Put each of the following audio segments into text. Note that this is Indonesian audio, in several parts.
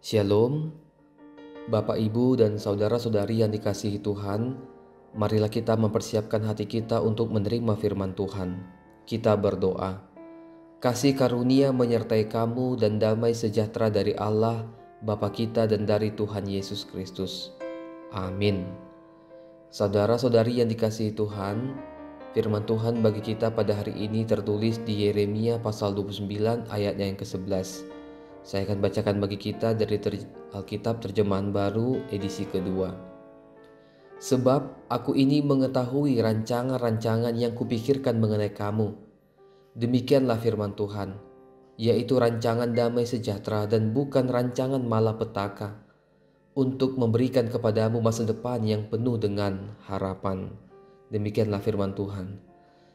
Shalom, Bapak Ibu dan saudara-saudari yang dikasihi Tuhan. Marilah kita mempersiapkan hati kita untuk menerima firman Tuhan. Kita berdoa. Kasih karunia menyertai kamu dan damai sejahtera dari Allah, Bapa kita dan dari Tuhan Yesus Kristus. Amin. Saudara-saudari yang dikasihi Tuhan, firman Tuhan bagi kita pada hari ini tertulis di Yeremia pasal 29 ayatnya yang ke-11. Saya akan bacakan bagi kita dari Alkitab terjemahan baru edisi kedua. Sebab aku ini mengetahui rancangan-rancangan yang kupikirkan mengenai kamu. Demikianlah firman Tuhan, yaitu rancangan damai sejahtera dan bukan rancangan malapetaka, untuk memberikan kepadamu masa depan yang penuh dengan harapan. Demikianlah firman Tuhan.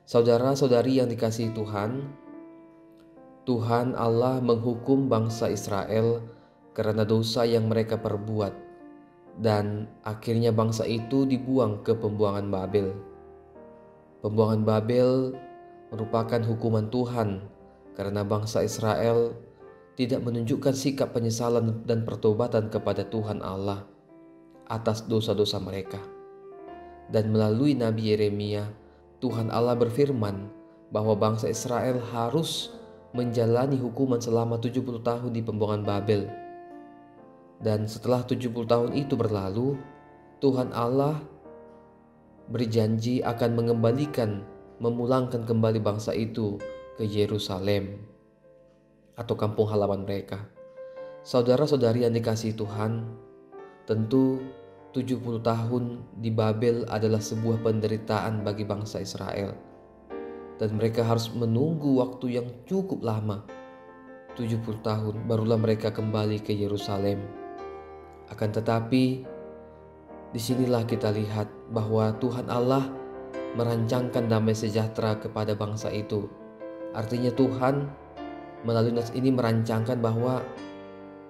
Saudara-saudari yang dikasihi Tuhan, Tuhan Allah menghukum bangsa Israel karena dosa yang mereka perbuat, dan akhirnya bangsa itu dibuang ke pembuangan Babel. Pembuangan Babel merupakan hukuman Tuhan karena bangsa Israel tidak menunjukkan sikap penyesalan dan pertobatan kepada Tuhan Allah atas dosa-dosa mereka. Dan melalui Nabi Yeremia, Tuhan Allah berfirman bahwa bangsa Israel harus menjalani hukuman selama 70 tahun di pembuangan Babel. Dan setelah 70 tahun itu berlalu, Tuhan Allah berjanji akan memulangkan kembali bangsa itu ke Yerusalem atau kampung halaman mereka. Saudara-saudari yang dikasihi Tuhan, tentu 70 tahun di Babel adalah sebuah penderitaan bagi bangsa Israel. Dan mereka harus menunggu waktu yang cukup lama, 70 tahun, barulah mereka kembali ke Yerusalem. Akan tetapi, disinilah kita lihat bahwa Tuhan Allah merancangkan damai sejahtera kepada bangsa itu. Artinya Tuhan melalui nas ini merancangkan bahwa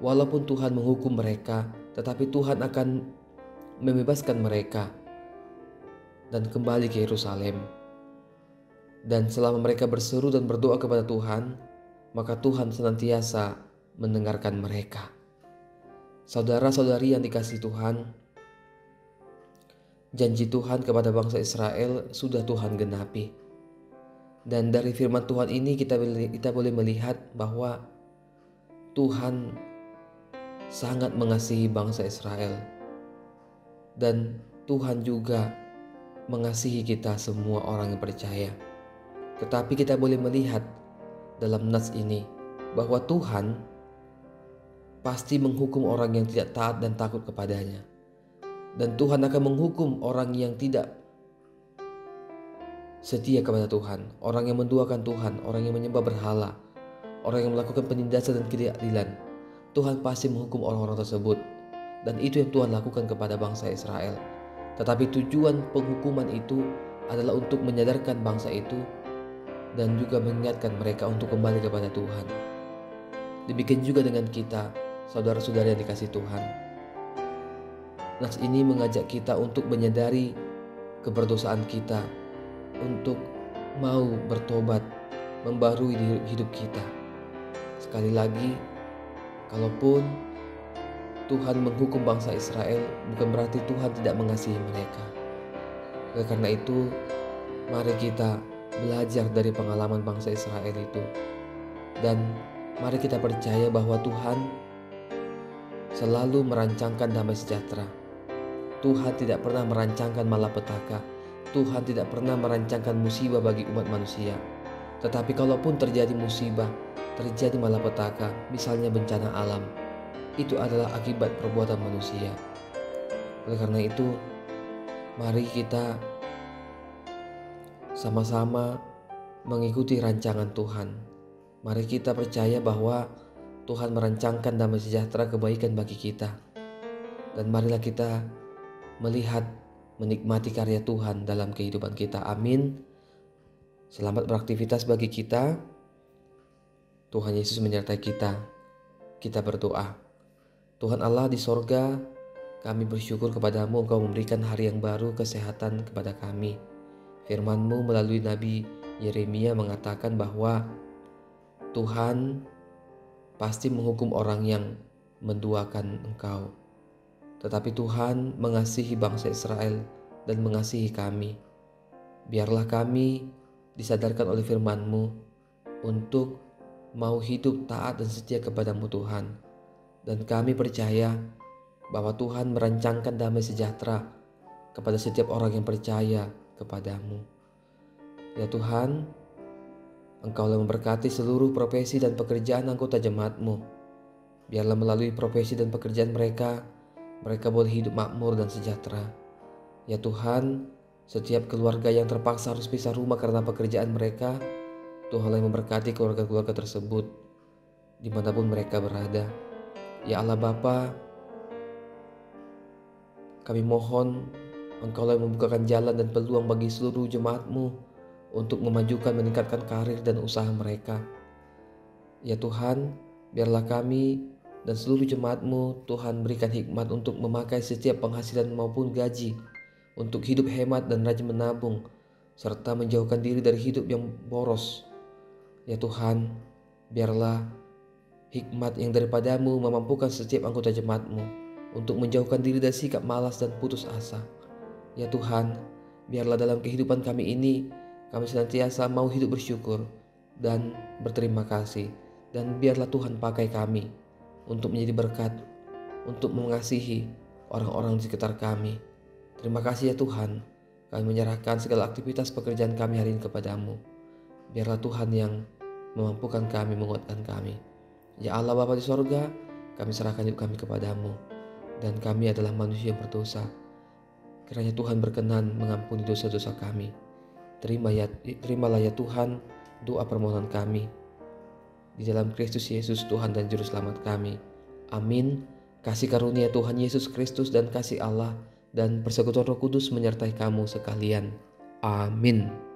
walaupun Tuhan menghukum mereka, tetapi Tuhan akan membebaskan mereka dan kembali ke Yerusalem. Dan selama mereka berseru dan berdoa kepada Tuhan, maka Tuhan senantiasa mendengarkan mereka. Saudara-saudari yang dikasihi Tuhan, janji Tuhan kepada bangsa Israel sudah Tuhan genapi. Dan dari firman Tuhan ini kita boleh melihat bahwa Tuhan sangat mengasihi bangsa Israel. Dan Tuhan juga mengasihi kita semua orang yang percaya. Tetapi kita boleh melihat dalam nas ini bahwa Tuhan pasti menghukum orang yang tidak taat dan takut kepadanya. Dan Tuhan akan menghukum orang yang tidak setia kepada Tuhan, orang yang menduakan Tuhan, orang yang menyembah berhala, orang yang melakukan penindasan dan ketidakadilan. Tuhan pasti menghukum orang-orang tersebut. Dan itu yang Tuhan lakukan kepada bangsa Israel. Tetapi tujuan penghukuman itu adalah untuk menyadarkan bangsa itu dan juga mengingatkan mereka untuk kembali kepada Tuhan. Demikian juga dengan kita, saudara-saudara yang dikasihi Tuhan. Nas ini mengajak kita untuk menyadari keberdosaan kita, untuk mau bertobat, membarui hidup kita. Sekali lagi, kalaupun Tuhan menghukum bangsa Israel, bukan berarti Tuhan tidak mengasihi mereka. Oleh karena itu, mari kita belajar dari pengalaman bangsa Israel itu. Dan mari kita percaya bahwa Tuhan selalu merancangkan damai sejahtera. Tuhan tidak pernah merancangkan malapetaka. Tuhan tidak pernah merancangkan musibah bagi umat manusia. Tetapi kalaupun terjadi musibah, terjadi malapetaka, misalnya bencana alam, itu adalah akibat perbuatan manusia. Oleh karena itu, mari kita sama-sama mengikuti rancangan Tuhan. Mari kita percaya bahwa Tuhan merancangkan damai sejahtera kebaikan bagi kita. Dan marilah kita melihat, menikmati karya Tuhan dalam kehidupan kita. Amin. Selamat beraktivitas bagi kita. Tuhan Yesus menyertai kita. Kita berdoa. Tuhan Allah di sorga, kami bersyukur kepadamu, Engkau memberikan hari yang baru, kesehatan kepada kami. Firman-Mu melalui Nabi Yeremia mengatakan bahwa Tuhan pasti menghukum orang yang menduakan Engkau. Tetapi Tuhan mengasihi bangsa Israel dan mengasihi kami. Biarlah kami disadarkan oleh firman-Mu untuk mau hidup taat dan setia kepadamu Tuhan. Dan kami percaya bahwa Tuhan merancangkan damai sejahtera kepada setiap orang yang percaya kepadamu. Ya Tuhan, Engkaulah memberkati seluruh profesi dan pekerjaan anggota jemaat-Mu. Biarlah melalui profesi dan pekerjaan mereka boleh hidup makmur dan sejahtera. Ya Tuhan, setiap keluarga yang terpaksa harus pisah rumah karena pekerjaan mereka, Tuhanlah yang memberkati keluarga-keluarga tersebut dimanapun mereka berada. Ya Allah Bapa, kami mohon Engkaulah yang membukakan jalan dan peluang bagi seluruh jemaat-Mu untuk memajukan, meningkatkan karir dan usaha mereka. Ya Tuhan, biarlah kami dan seluruh jemaat-Mu, Tuhan berikan hikmat untuk memakai setiap penghasilan maupun gaji untuk hidup hemat dan rajin menabung, serta menjauhkan diri dari hidup yang boros. Ya Tuhan, biarlah hikmat yang daripadamu memampukan setiap anggota jemaat-Mu untuk menjauhkan diri dari sikap malas dan putus asa. Ya Tuhan, biarlah dalam kehidupan kami ini, kami senantiasa mau hidup bersyukur dan berterima kasih. Dan biarlah Tuhan pakai kami untuk menjadi berkat, untuk mengasihi orang-orang di sekitar kami. Terima kasih ya Tuhan, kami menyerahkan segala aktivitas pekerjaan kami hari ini kepadamu. Biarlah Tuhan yang memampukan kami, menguatkan kami. Ya Allah Bapa di sorga, kami serahkan hidup kami kepadamu. Dan kami adalah manusia yang berdosa. Kiranya Tuhan berkenan mengampuni dosa-dosa kami. Terimalah ya Tuhan doa permohonan kami. Di dalam Kristus Yesus Tuhan dan Juru Selamat kami. Amin. Kasih karunia Tuhan Yesus Kristus dan kasih Allah dan persekutuan Roh Kudus menyertai kamu sekalian. Amin.